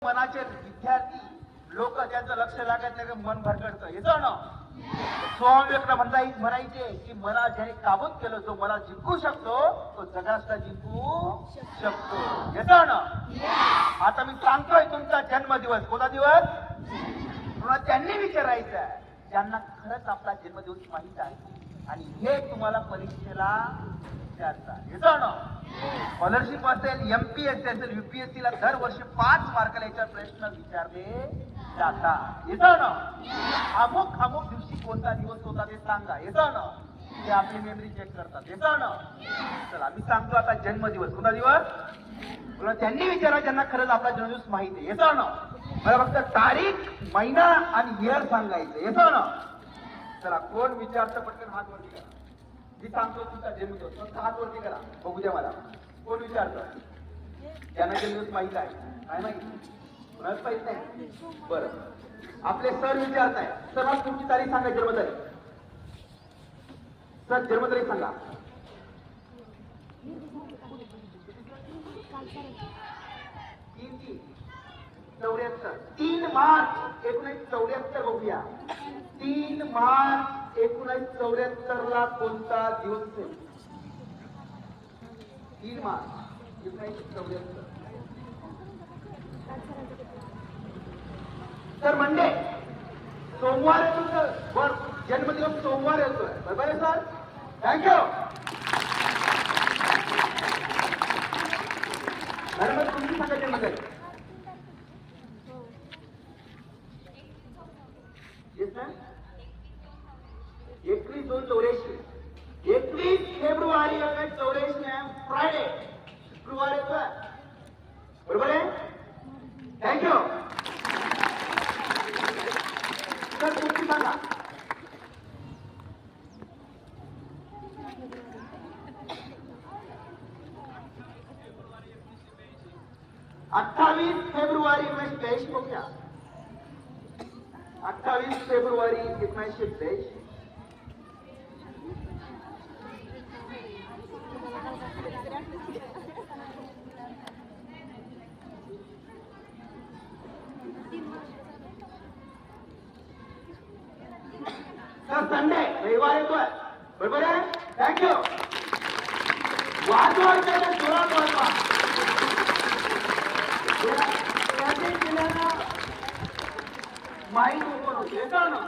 मनाचे विद्यार्थी लोक त्यांचं लक्ष लागत नाही, मन भरकडतं. येतं ना स्वामी विवेकानंद म्हणायचे की मला ज्याने काबूत केलं, जो मला जिंकू शकतो तो जगाला जिंकू शकतो. येतं ना. आता मी सांगतोय तुमचा जन्मदिवस कोणता दिवस तुम्हाला त्यांनी विचारायचं आहे ज्यांना खरंच आपला जन्मदिवस माहित आहे आणि हे तुम्हाला परीक्षेला विचारतात. येतं ना. स्कॉलरशिप असेल, एमपीएससी असेल, युपीएससी ला दरवर्षी 5 मार्काला याच्यावर प्रश्न विचारले जातात. येतं ना. अमुक दिवशी कोणता दिवस होता ते सांगा. येतं ना. ते आपली मेमरी चेक करतात. येतं ना. चला मी सांगतो आता जन्मदिवस कोणता दिवस त्यांनी विचारा ज्यांना खरंच आपला जन्मदिवस माहिती आहे. येतं ना. मला फक्त तारीख, महिना आणि इयर सांगायचं. येतं ना. चला कोण विचारतं पटकन हात वरती करा. मी सांगतो तुमचा जन्मदिवस फक्त हात वरती करा, बघू द्या मला. कोण विचारतं त्यांना जन्मदिवस माहित आहे? काय माहिती? कोणाच माहित नाही. बरं आपले सर विचारताय. सर मला तुमची तारीख सांगा, जन्मतारीख. सर जन्मतारीख सांगा. 3 मार्च 1974 बघूया. 3 मार्च 1974 ला कोणता दिवस आहे? 3 मार्च 1974. सर मंडे सोमवार येतो. बर जन्मदिवस सोमवार येतोय. बरोबर आहे सर. थँक्यू. मॅडम तुमची सांगा जन्मतारीख. Yes ma'am. 21/2/84. 21 February 1984 ma'am. Friday शुक्रवार येतोय. बरोबर आहे. थँक्यू. सर तुमची सांगा. 28 फेब्रुवारी 1982 बघूया. 28 फेब्रुवारी 1982. सर संडे रविवार येतोय. बरोबर आहे. थँक्यू. वाजवायचं जोरात वाजवा. माइंड ओपन होते. येतं ना.